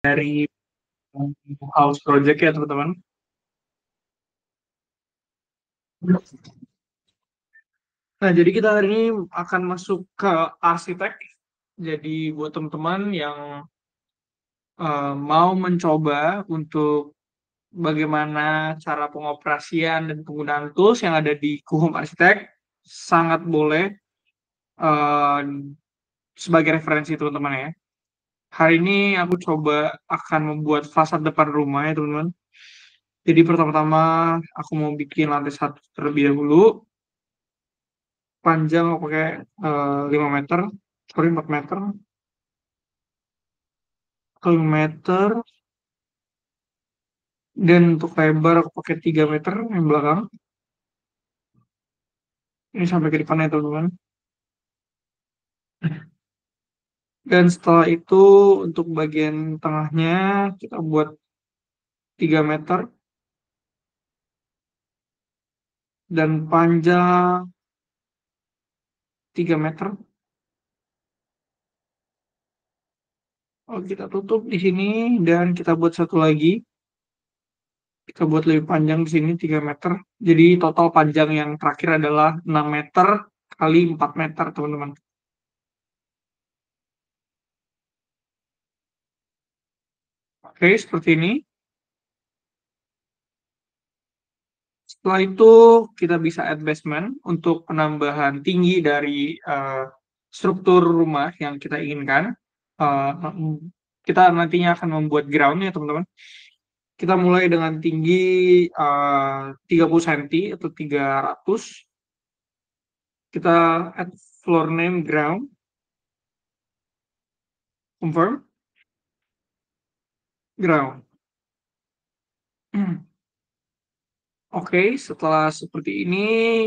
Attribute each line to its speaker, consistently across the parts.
Speaker 1: Dari house project ya teman-teman. Nah, jadi kita hari ini akan masuk ke arsitek. Jadi buat teman-teman yang mau mencoba untuk bagaimana cara pengoperasian dan penggunaan tools yang ada di Kuhum Arsitek, sangat boleh eh, sebagai referensi teman-teman ya. Hari ini aku coba akan membuat fasad depan rumah ya teman-teman. Jadi pertama-tama aku mau bikin lantai satu terlebih dahulu. Panjang aku pakai 5 meter, sorry 4 meter, 5 meter, dan untuk lebar aku pakai 3 meter yang belakang. Ini sampai ke depannya teman-teman. Dan setelah itu untuk bagian tengahnya kita buat 3 meter dan panjang 3 meter. Oh, kita tutup di sini dan kita buat satu lagi. Kita buat lebih panjang di sini 3 meter. Jadi total panjang yang terakhir adalah 6 meter kali 4 meter teman-teman. Oke, seperti ini. Setelah itu kita bisa add basement untuk penambahan tinggi dari struktur rumah yang kita inginkan. Eh, kita nantinya akan membuat ground ya teman-teman. Kita mulai dengan tinggi 30 cm atau 300. Kita add floor name ground, confirm, ground. Oke, setelah seperti ini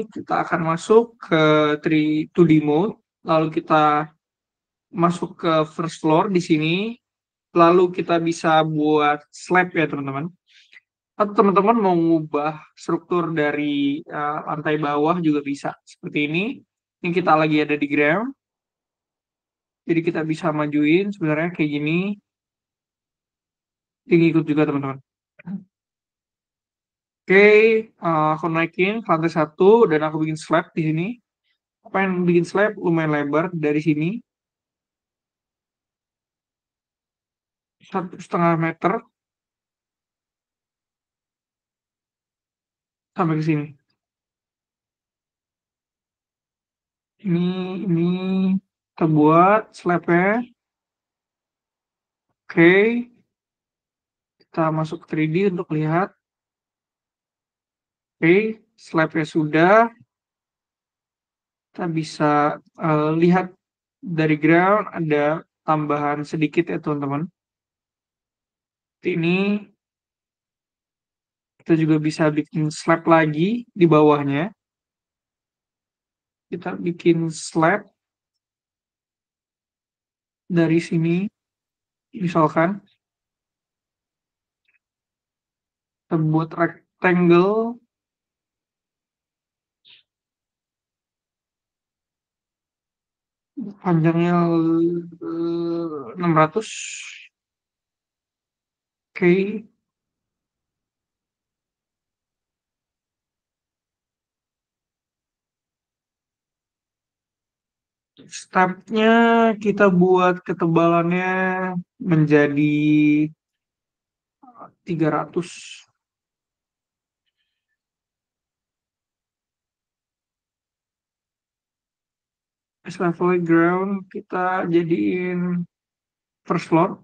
Speaker 1: kita akan masuk ke 2D mode. Lalu kita masuk ke first floor di sini, lalu kita bisa buat slab ya teman-teman. Atau teman-teman mau mengubah struktur dari lantai bawah juga bisa. Seperti ini. Ini kita lagi ada di ground. Jadi kita bisa majuin sebenarnya kayak gini. Ini ikut juga teman-teman. Oke, aku naikin ke lantai satu dan aku bikin slab di sini. Apa yang bikin slab lumayan lebar dari sini 1,5 meter sampai ke sini. Ini kita buat slabnya. Oke, kita masuk ke 3D untuk lihat. Oke, slabnya sudah. Kita bisa lihat dari ground ada tambahan sedikit ya teman-teman. Ini kita juga bisa bikin slab lagi di bawahnya. Kita bikin slab dari sini, misalkan kita buat rectangle panjangnya 600. Oke, stepnya kita buat ketebalannya menjadi 300. Level ground kita jadiin first floor.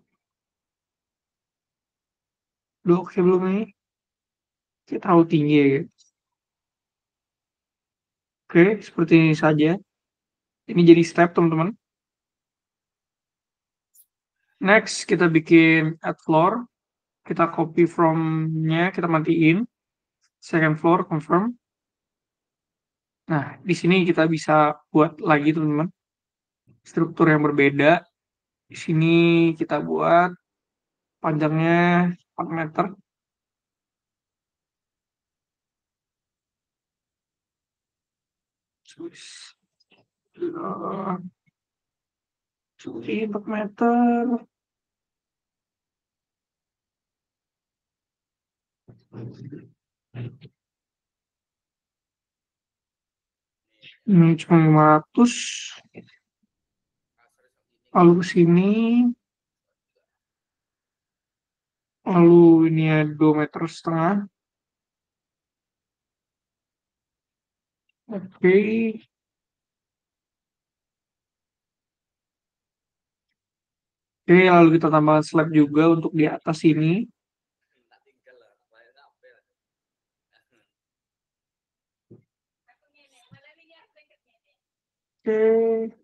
Speaker 1: Udah oke belum ini? Kita tahu tinggi ya, guys. Oke, seperti ini saja. Ini jadi step teman-teman. Next kita bikin add floor. Kita copy from-nya, kita matiin. Second floor confirm. Nah, di sini kita bisa buat lagi teman-teman struktur yang berbeda. Di sini kita buat panjangnya 4 meter. Uh, 4 meter. Ini cuma 500. Lalu ke sini. Lalu ini ya 2,5 meter. Oke. Oke, lalu kita tambahkan slab juga untuk di atas ini. Oke.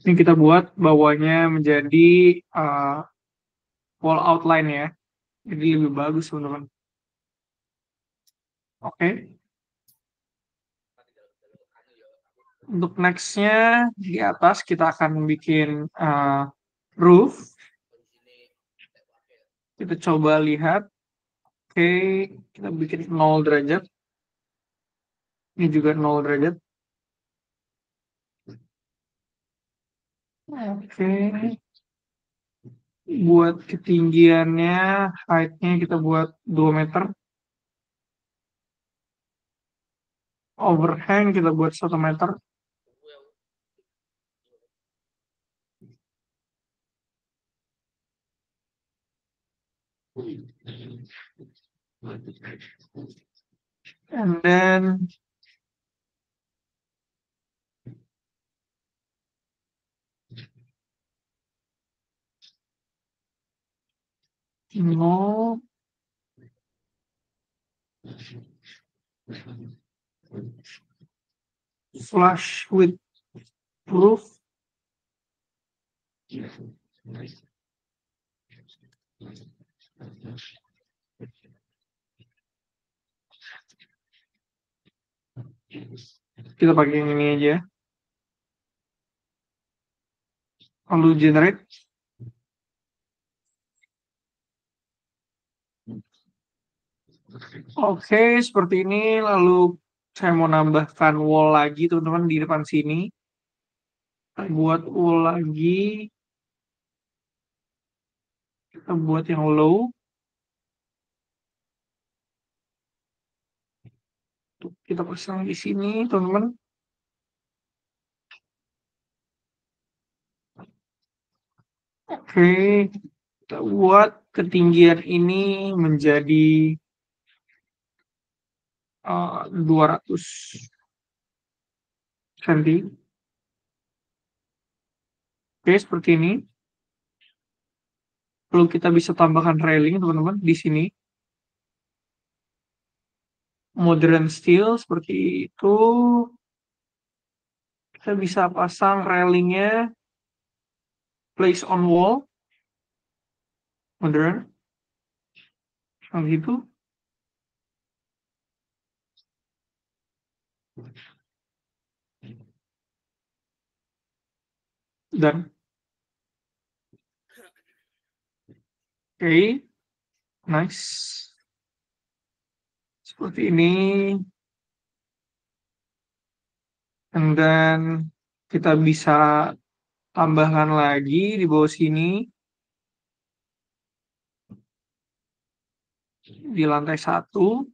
Speaker 1: Ini kita buat bawahnya menjadi uh, wall outline ya. Jadi lebih bagus teman-teman. Oke. Untuk nextnya di atas kita akan bikin roof. Kita coba lihat. Oke, kita bikin 0 derajat. Ini juga 0 derajat. Oke. Buat ketinggiannya, height-nya kita buat 2 meter. Overhang kita buat 1 meter. And then no flush with roof. Kita pakai yang ini aja. Lalu generate. Oke, seperti ini. Lalu saya mau nambahkan wall lagi teman-teman di depan sini. Kita buat wall lagi. Kita buat yang low. Kita pasang di sini teman-teman. Oke, kita buat ketinggian ini menjadi 200 cm. Oke, seperti ini. Lalu kita bisa tambahkan railing teman-teman di sini. Modern steel seperti itu. Kita bisa pasang railingnya, place on wall, modern, seperti itu. Dan oke, nice. Seperti ini. And then kita bisa tambahkan lagi di bawah sini di lantai 1.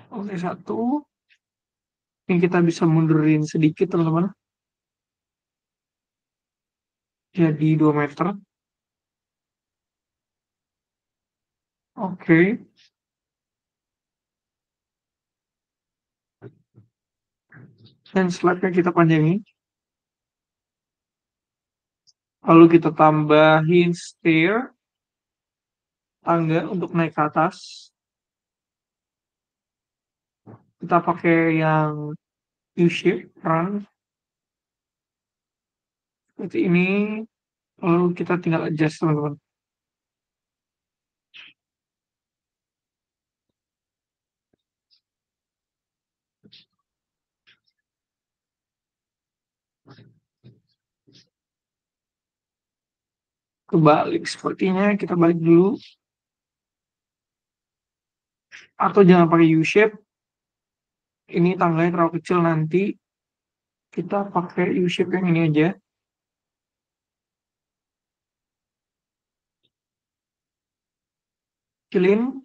Speaker 1: Lantai 1. Ini kita bisa mundurin sedikit teman-teman. Jadi 2 meter. Oke. Dan slabnya kita panjangin. Lalu kita tambahin stair, tangga untuk naik ke atas. Kita pakai yang U-shape, run. Seperti ini. Lalu kita tinggal adjust teman-teman. kebalik. Sepertinya kita balik dulu. Atau jangan pakai U-shape. Ini tangganya terlalu kecil nanti. Kita pakai U-shape yang ini aja. Kecilin.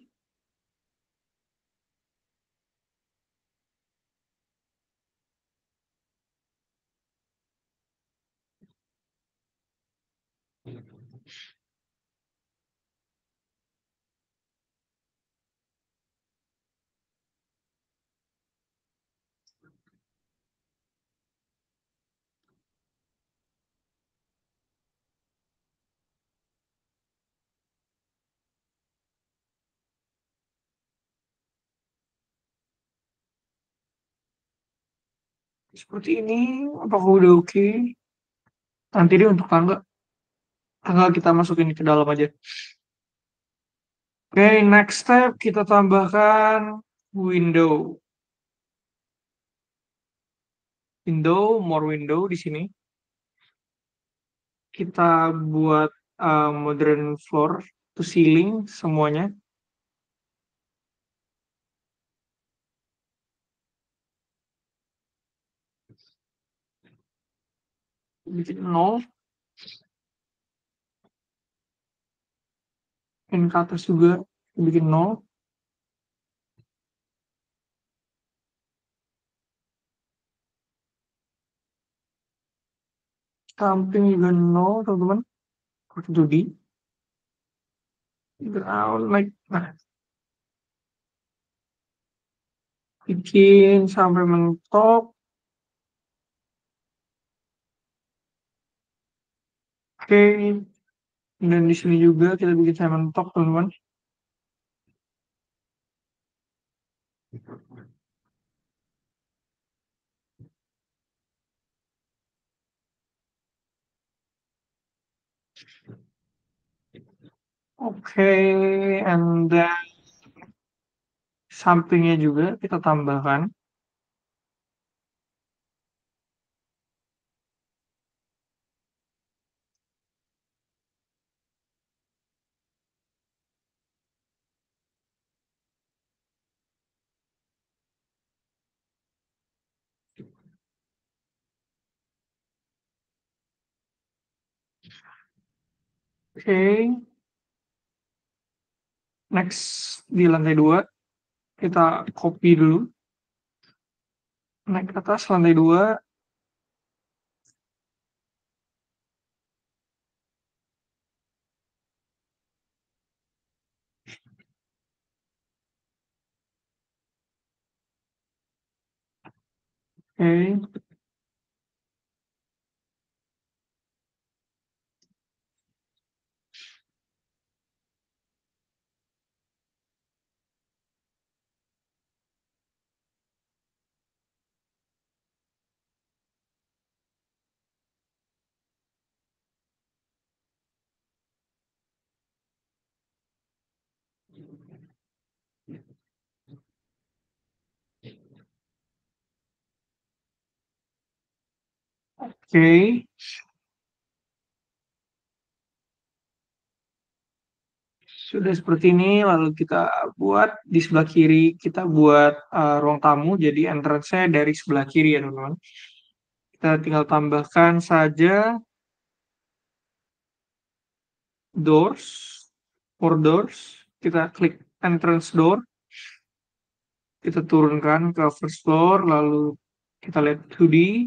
Speaker 1: Seperti ini. Apakah udah oke? Nanti deh untuk tangga. Tangga kita masukin ke dalam aja. Oke, next step kita tambahkan window. More window di sini. Kita buat modern floor to ceiling semuanya. Bikin nol. Dan ke atas juga bikin nol. Samping juga nol, teman-teman. Pakai 2D. Ground like, nah, bikin sampai mentok. Oke, dan di sini juga kita bikin sampai mentok, teman-teman. Oke, and then sampingnya juga kita tambahkan. Oke, next di lantai 2 kita copy dulu. Naik ke atas lantai 2. Oke, oke. Sudah seperti ini, lalu kita buat di sebelah kiri, kita buat ruang tamu, jadi entrance-nya dari sebelah kiri ya teman-teman. Kita tinggal tambahkan saja doors, for doors, kita klik entrance door, kita turunkan ke first floor, lalu kita lihat 2D,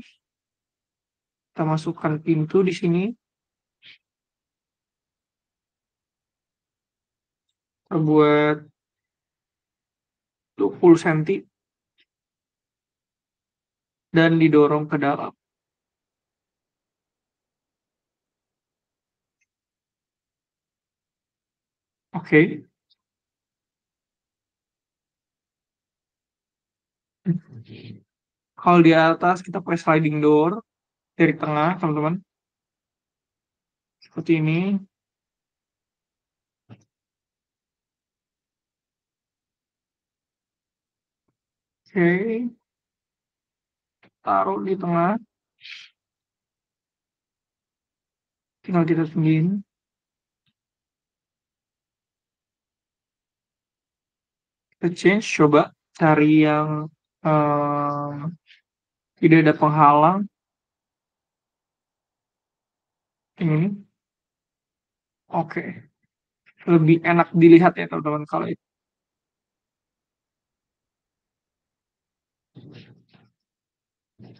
Speaker 1: kita masukkan pintu di sini, kita buat 20 cm dan didorong ke dalam. Oke. Kalau di atas kita pakai sliding door dari tengah, teman-teman. Seperti ini. Oke, taruh di tengah. Tinggal kita tinggiin. Kita change, coba cari yang eh, tidak ada penghalang. Ini, oke, lebih enak dilihat ya teman-teman kalau itu.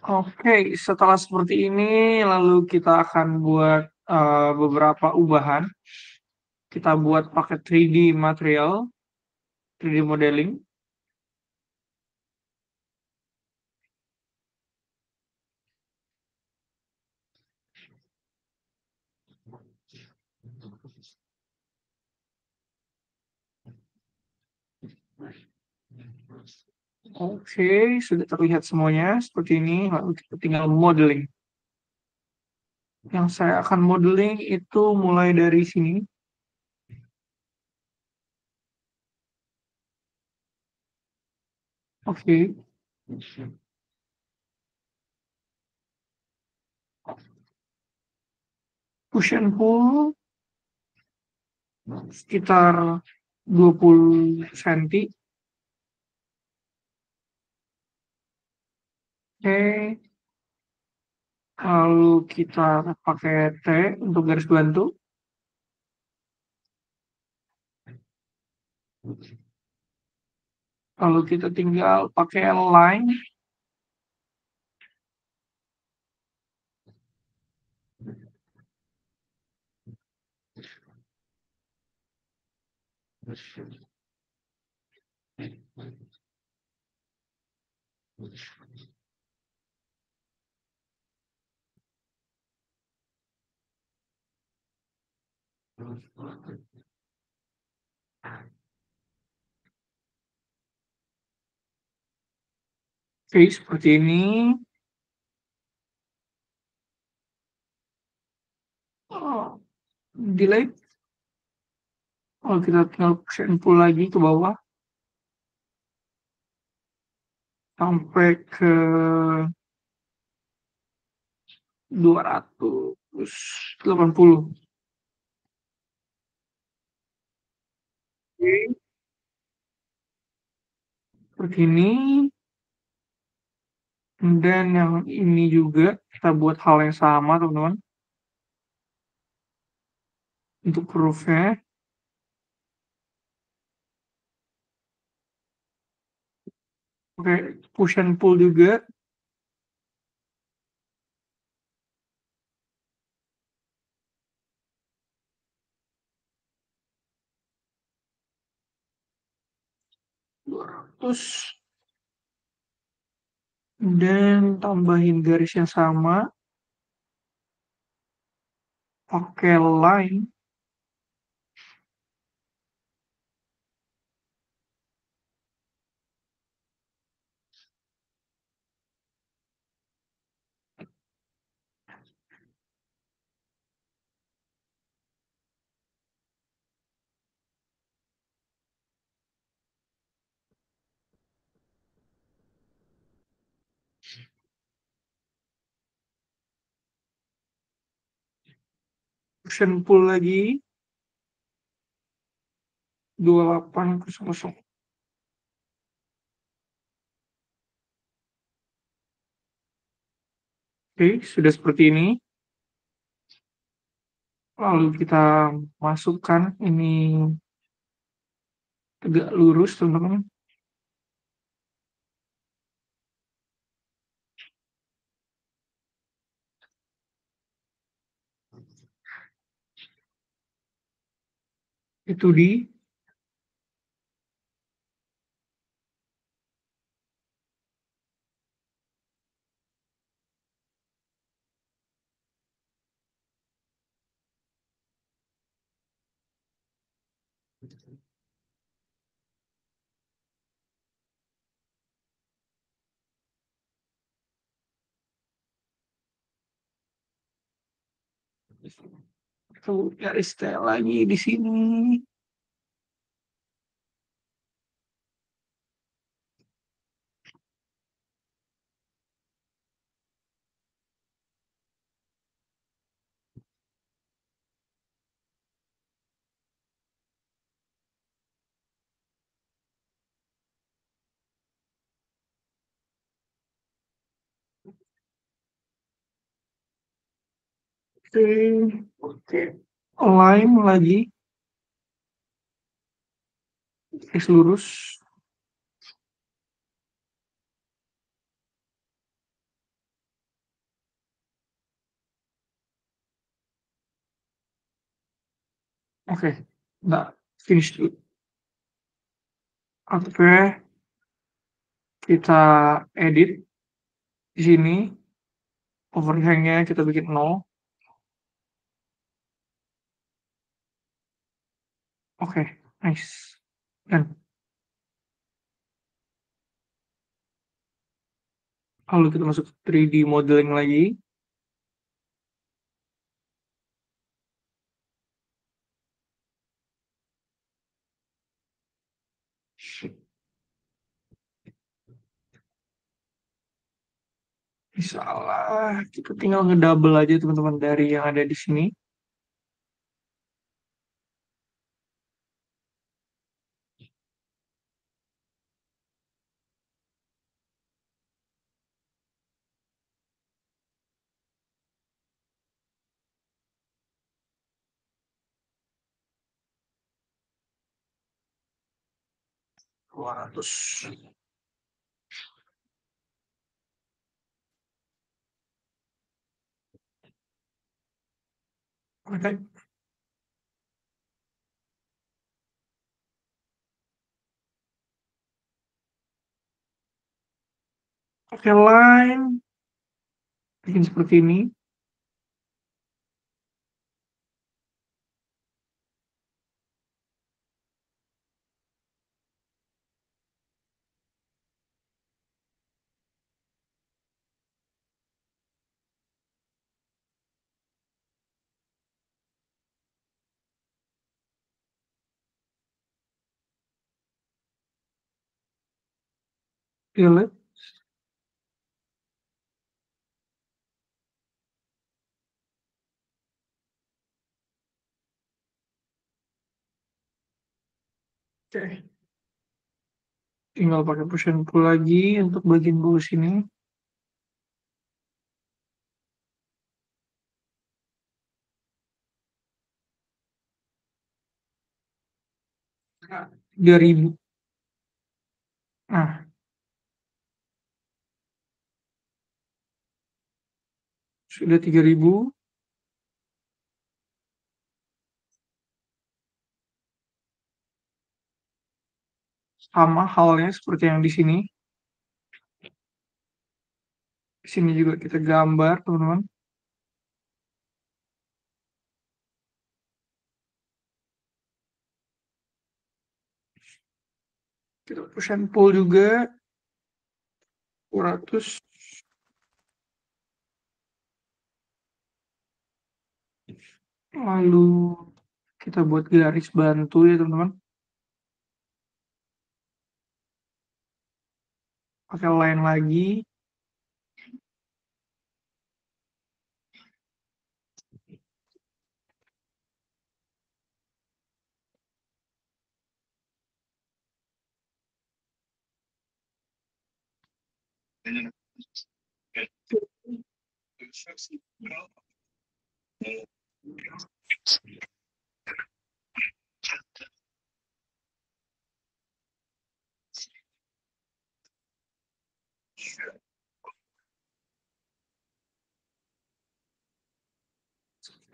Speaker 1: Oke, setelah seperti ini, lalu kita akan buat beberapa ubahan. Kita buat pakai 3D material, 3D modeling. Oke, sudah terlihat semuanya seperti ini. Lalu kita tinggal modeling. Yang saya akan modeling itu mulai dari sini. Oke, push and pull sekitar 20 cm. Oke, lalu kita pakai T untuk garis bantu. Lalu kita tinggal pakai line. Oke, seperti ini. Oh, delay. Kalau kita tinggal push and pull lagi ke bawah sampai ke 280. Oke, seperti ini. Dan yang ini juga kita buat hal yang sama, teman-teman. Untuk proof-nya. Oke, push and pull juga. Terus dan tambahin garis yang sama pakai line. Push and pull lagi 2800. Oke, sudah seperti ini. Lalu kita masukkan ini tegak lurus, teman-teman. Itu di itu garis T lagi di sini. Oke, oke. Lime lagi, garis lurus. Oke, nah, finish dulu. Oke, kita edit di sini. Overhangnya kita bikin 0. Oke, nice. Dan lalu kita masuk ke 3D modeling lagi. Salah, kita tinggal ngedouble aja teman-teman dari yang ada di sini. Dua ratus. Oke. Oke, line. Bikin seperti ini. Lihat. Oke. Tinggal pakai push and pull lagi untuk bagian bawah sini. Nah, 3000. Nah, sudah 3000. Sama halnya seperti yang di sini. Di sini juga kita gambar, teman-teman. Kita push and pull juga. 200. Lalu kita buat garis bantu ya, teman-teman. Pakai line lagi.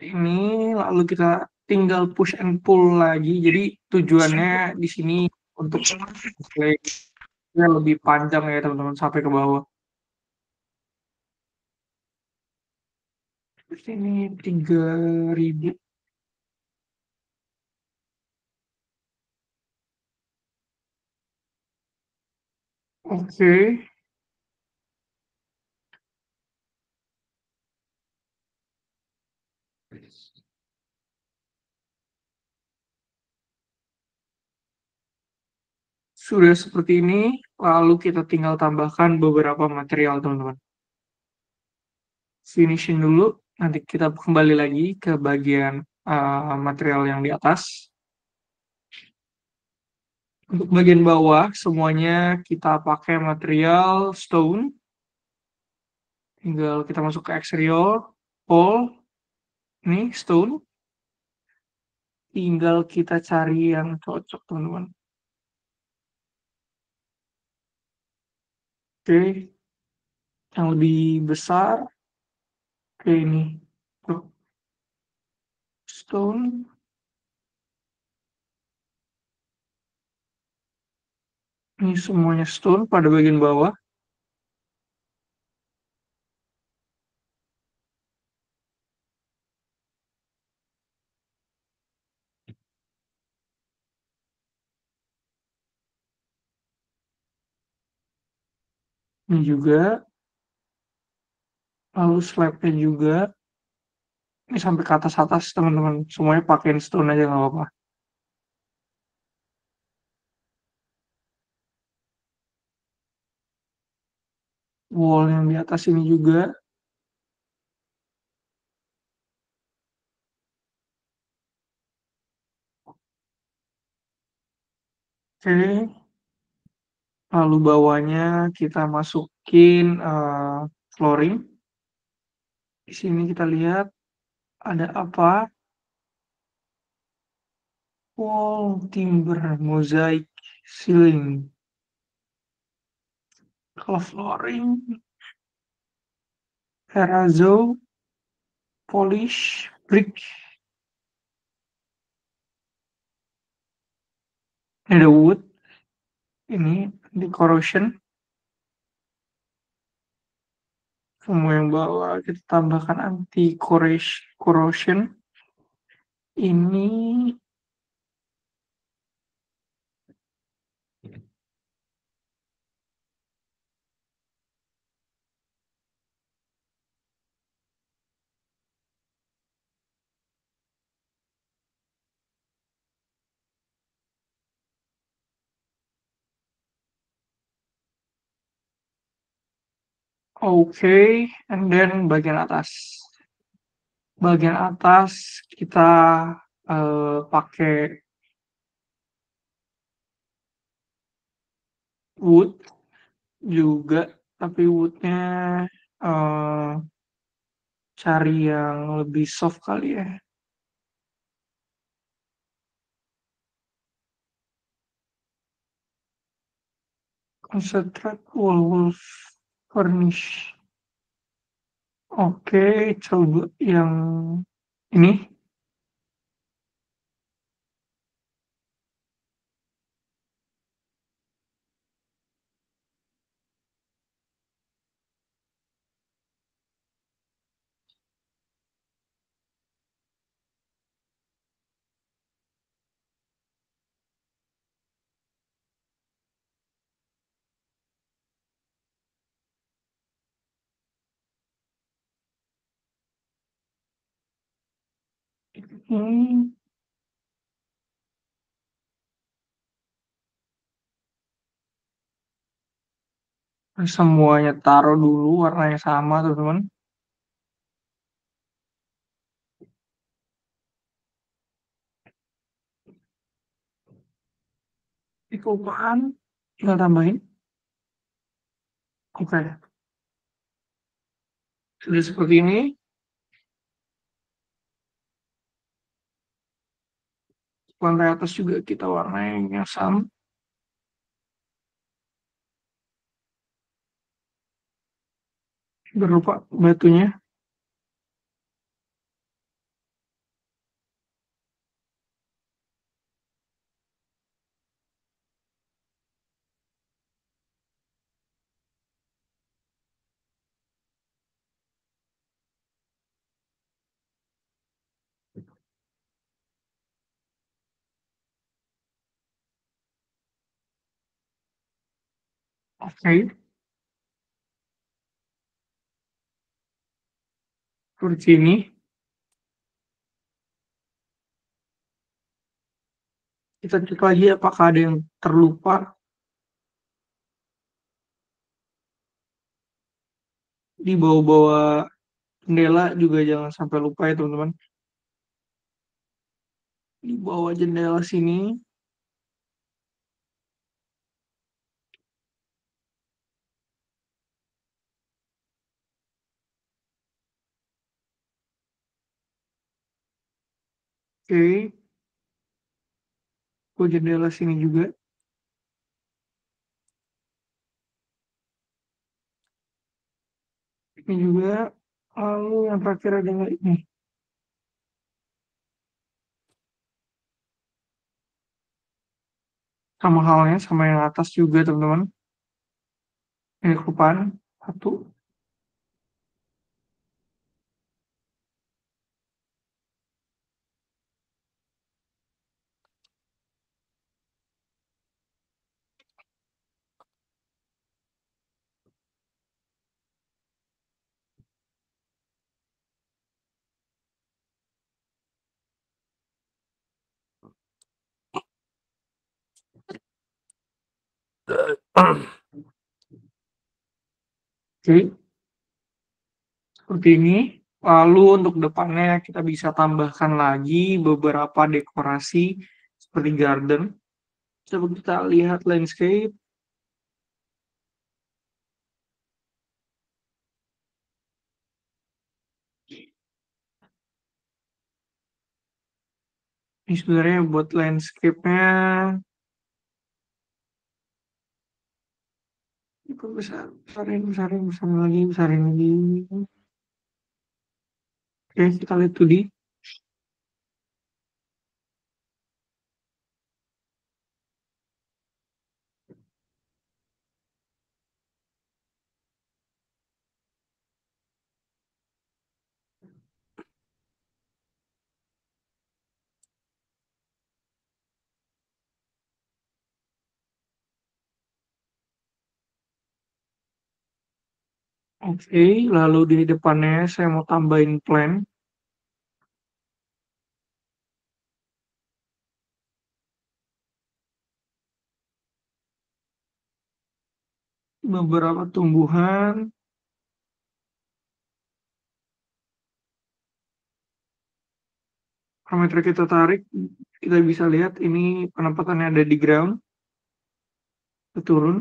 Speaker 1: Ini lalu kita tinggal push and pull lagi. Jadi tujuannya di sini untuk display lebih panjang ya, teman-teman, sampai ke bawah. Terus ini 3000. Oke. Sudah seperti ini, lalu kita tinggal tambahkan beberapa material, teman-teman. Finishing dulu, nanti kita kembali lagi ke bagian material yang di atas. Untuk bagian bawah, semuanya kita pakai material stone. Tinggal kita masuk ke exterior, pole, Ini stone, tinggal kita cari yang cocok, teman-teman. Oke, yang lebih besar. Oke, ini. Tuh, stone. Ini semuanya stone pada bagian bawah. Ini juga. Lalu slabnya juga. Ini sampai ke atas-atas, teman-teman. Semuanya pakai stone aja nggak apa-apa. Wall yang di atas ini juga. Oke. Lalu bawahnya kita masukin flooring. Di sini kita lihat ada apa? Wall, timber, mosaic, ceiling. Kalau flooring, terrazzo, polish, brick. Ini ada wood. Ini di corrosion. Semua yang bawah kita tambahkan anti corrosion. Ini oke. And then bagian atas. Bagian atas kita pakai wood juga, tapi woodnya eh, cari yang lebih soft kali ya. Concentrate wall furnish. Oke, coba yang ini. Hmm, semuanya taruh dulu warnanya sama, teman-teman. Ini kelupaan, tinggal tambahin. Oke, sudah seperti ini. Lantai atas juga kita warnanya sama, berupa batunya. Oke, seperti ini. Kita cek lagi apakah ada yang terlupa. Di bawah-bawah jendela juga jangan sampai lupa ya, teman-teman. Di bawah jendela sini. Oke, aku jendela sini juga. Ini juga. Lalu yang terakhir adalah ini. Sama halnya sama yang atas juga teman-teman. Ini kelupaan. Satu. Oke, seperti ini. Lalu untuk depannya kita bisa tambahkan lagi beberapa dekorasi seperti garden. Coba kita lihat landscape. Ini sebenarnya buat landscape-nya itu besar, besarin, besarin, besarin lagi, besarin lagi. Oke, kita lihat 2D. Oke, lalu di depannya saya mau tambahin plan. Beberapa tumbuhan. Parameter kita tarik, kita bisa lihat ini penempatannya ada di ground. Kita turun.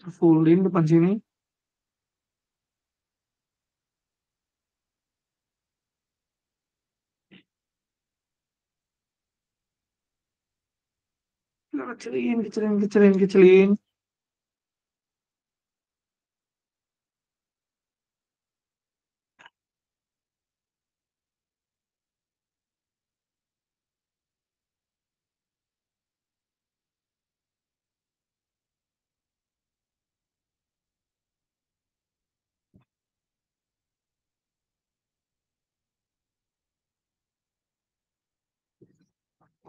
Speaker 1: Kita fullin depan sini. Kita kecilin, kecilin, kecilin, kecilin.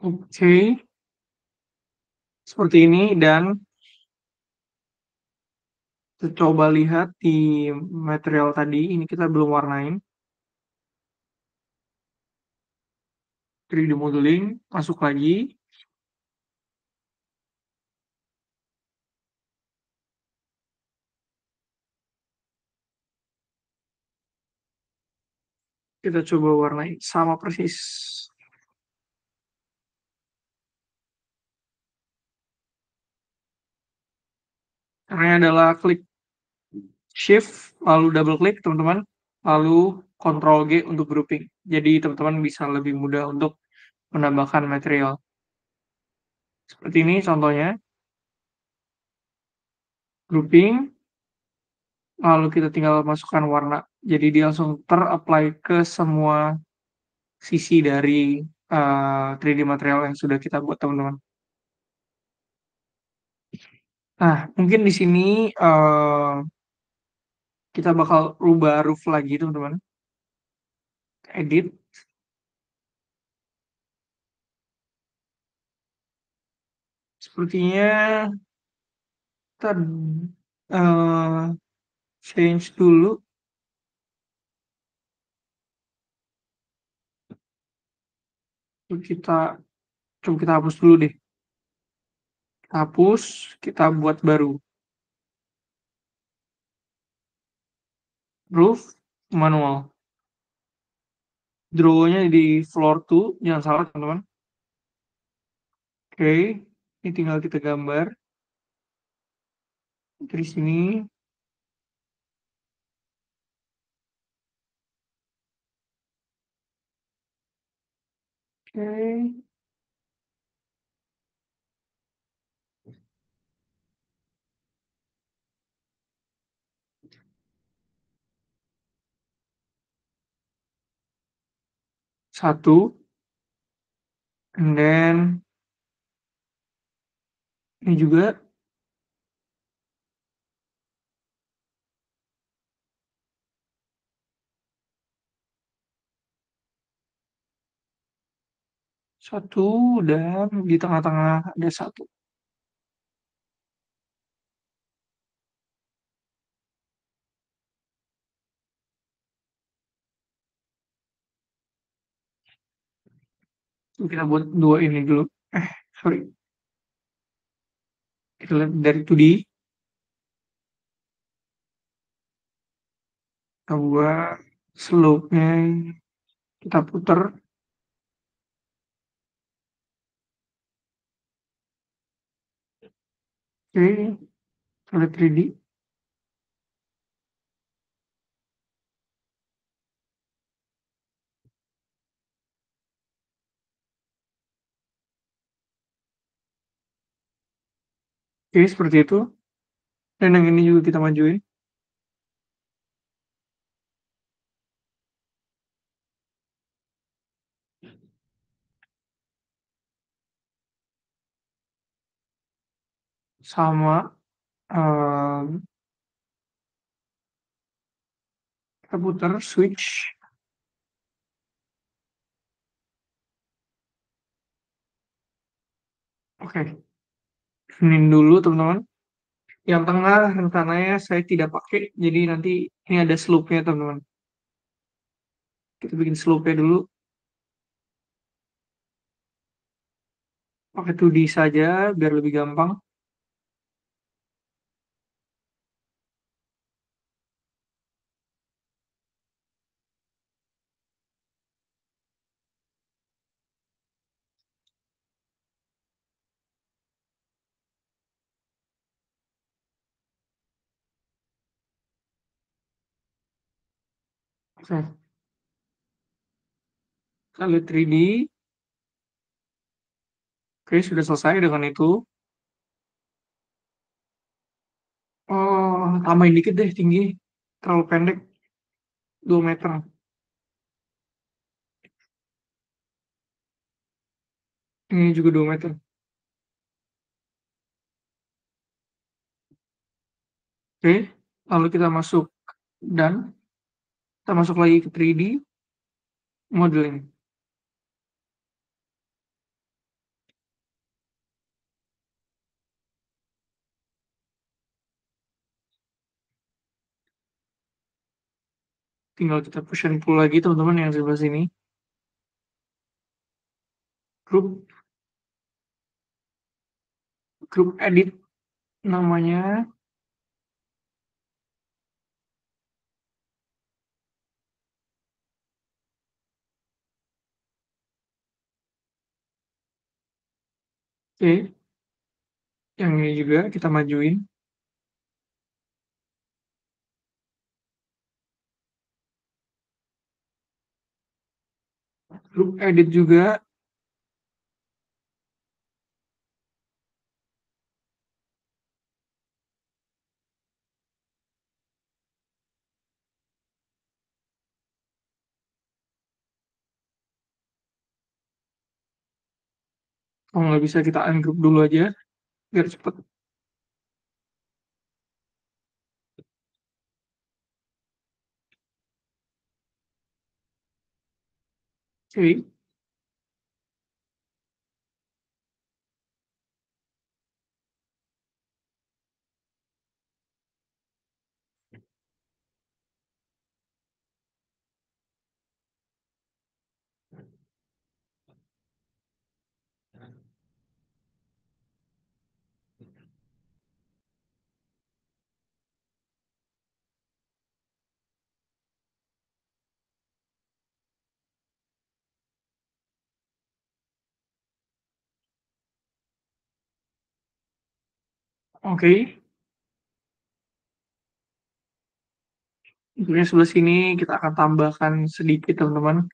Speaker 1: Oke, seperti ini. Dan kita coba lihat di material tadi. Ini kita belum warnain. 3D modeling, masuk lagi. Kita coba warnain sama persis. Caranya adalah klik shift, lalu double klik teman-teman, lalu Ctrl G untuk grouping. Jadi teman-teman bisa lebih mudah untuk menambahkan material. Seperti ini contohnya, grouping, lalu kita tinggal masukkan warna. Jadi dia langsung ter-apply ke semua sisi dari 3D material yang sudah kita buat teman-teman. Nah, mungkin di sini kita bakal rubah roof lagi teman-teman. Edit. Sepertinya kita eh, change dulu. Kita coba kita hapus dulu deh. Hapus, kita buat baru. roof, manual. Draw-nya di floor 2, jangan salah teman-teman. Oke, ini tinggal kita gambar dari sini. Oke, satu, and then ini juga satu, dan di tengah-tengah ada satu. Kita buat dua ini dulu. Sorry. Kita lihat dari 2D. Kita buat slope-nya. Kita putar. Oke, kita lihat 3D. Oke, seperti itu. Dan yang ini juga kita majuin. Sama. em, kita putar switch. Oke, ini dulu teman-teman. Yang tengah rencananya saya tidak pakai, jadi nanti ini ada slope-nya teman-teman. Kita bikin slope-nya dulu, pakai 2D saja biar lebih gampang. Oke, kita lihat 3D. Oke, sudah selesai dengan itu. Oh, tambahin dikit deh tinggi. Terlalu pendek, 2 meter. Ini juga 2 meter. Oke, lalu kita masuk dan kita masuk lagi ke 3D modeling. Tinggal kita push and pull lagi teman-teman yang sebelah sini. Grup grup edit namanya. Oke, yang ini juga kita majuin. Grup edit juga. Kalau nggak bisa kita ungroup dulu aja biar cepet. Oke, Oke, untuk yang sebelah sini kita akan tambahkan sedikit teman-teman,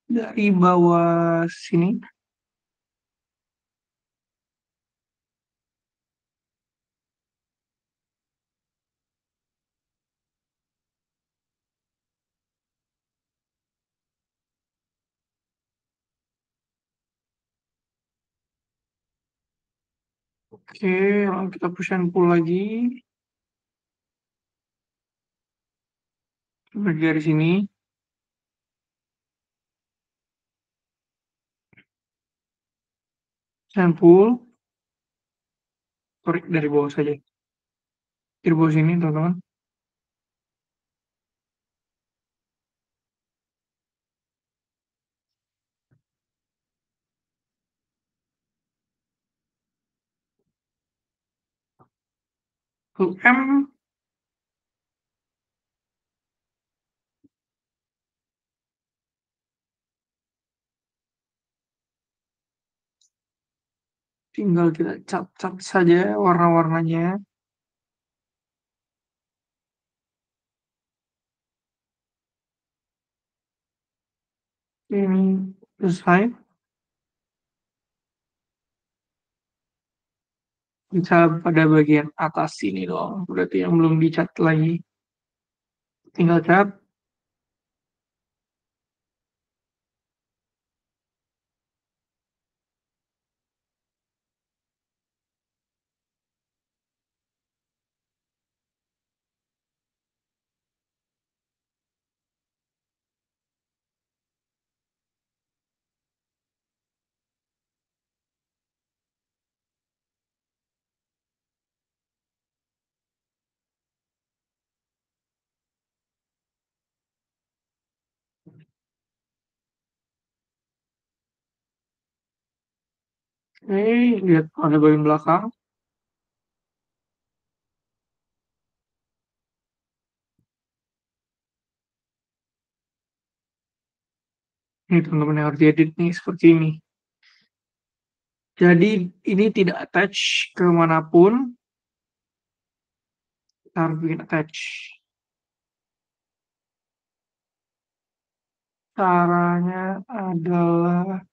Speaker 1: dari bawah sini. Oke, lalu kita push and pull lagi, bagi dari sini, push and pull, sorry dari bawah saja, dari bawah sini teman-teman. Lalu M, tinggal kita cat-cat saja warna-warnanya. Ini selesai. Bisa pada bagian atas sini dong, berarti yang belum dicat lagi. Tinggal cat. Oke, lihat pada bagian belakang. Ini teman-teman yang harus diedit nih, seperti ini. Jadi ini tidak attach ke manapun, kita harus bikin attach. Caranya adalah,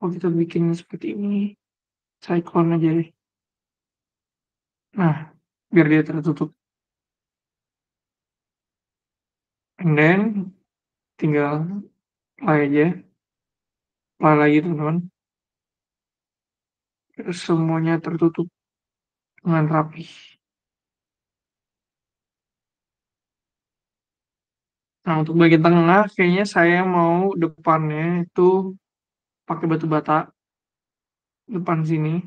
Speaker 1: oh kita bikin seperti ini, cyclone aja deh. Nah, biar dia tertutup. And then, tinggal play aja, play lagi teman-teman. Terus semuanya tertutup dengan rapi. Nah, untuk bagian tengah, kayaknya saya mau depannya itu pakai batu bata, depan sini.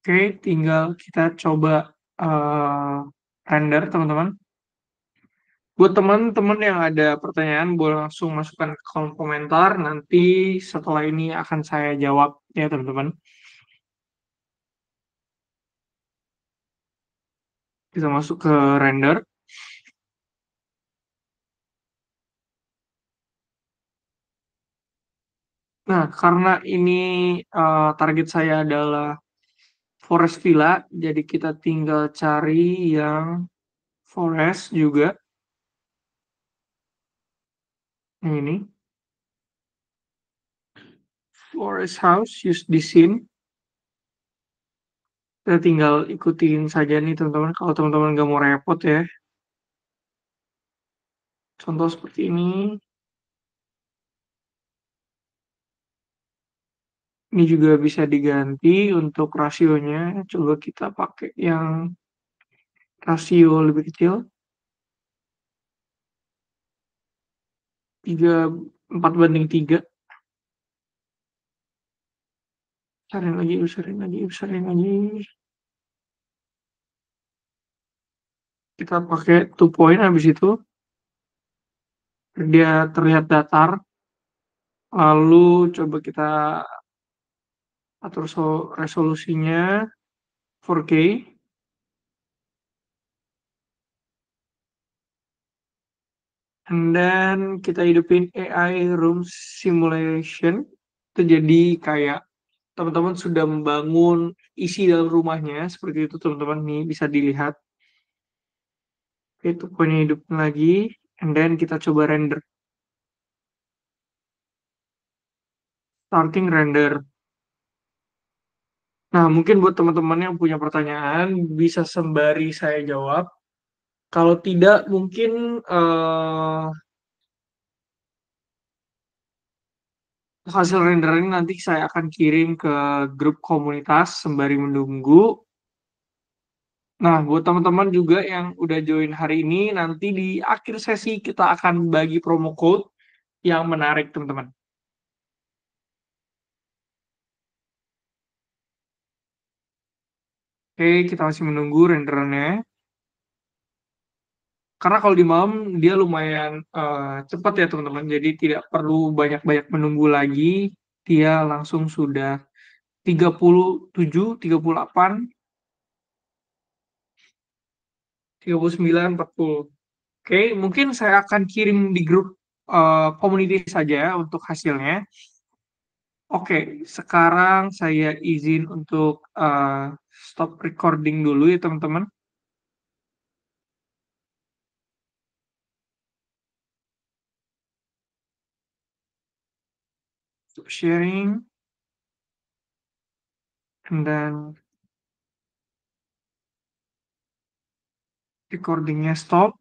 Speaker 1: Oke, tinggal kita coba eh, render, teman-teman. Buat teman-teman yang ada pertanyaan, boleh langsung masukkan ke kolom komentar. Nanti setelah ini akan saya jawab ya, teman-teman. Kita masuk ke render. Nah, karena ini target saya adalah Forest Villa, jadi kita tinggal cari yang Forest juga. Yang ini. Forest House, use this scene. Kita tinggal ikutin saja nih teman-teman. Kalau teman-teman nggak mau repot ya. Contoh seperti ini. Ini juga bisa diganti untuk rasionya. Coba kita pakai yang rasio lebih kecil. 4:3. Besarin lagi, besarin lagi, besarin lagi. Kita pakai 2 point habis itu. Dia terlihat datar. Lalu coba kita atur resolusinya 4K. And then kita hidupin AI room simulation. Itu jadi kayak teman-teman sudah membangun isi dalam rumahnya. Seperti itu teman-teman nih bisa dilihat. Oke, itu poinnya hidupin lagi. And then kita coba render. Starting render. Nah, mungkin buat teman-teman yang punya pertanyaan, bisa sembari saya jawab. Kalau tidak, mungkin hasil rendering nanti saya akan kirim ke grup komunitas sembari menunggu. Nah, buat teman-teman juga yang udah join hari ini, nanti di akhir sesi kita akan bagi promo code yang menarik, teman-teman. Oke, kita masih menunggu renderannya. Karena kalau di malam dia lumayan cepat ya, teman-teman. Jadi tidak perlu banyak-banyak menunggu lagi. Dia langsung sudah 37, 38, 39, 40. Oke, mungkin saya akan kirim di grup community saja untuk hasilnya. Oke, sekarang saya izin untuk stop recording dulu ya teman-teman. Stop sharing, and then recordingnya stop.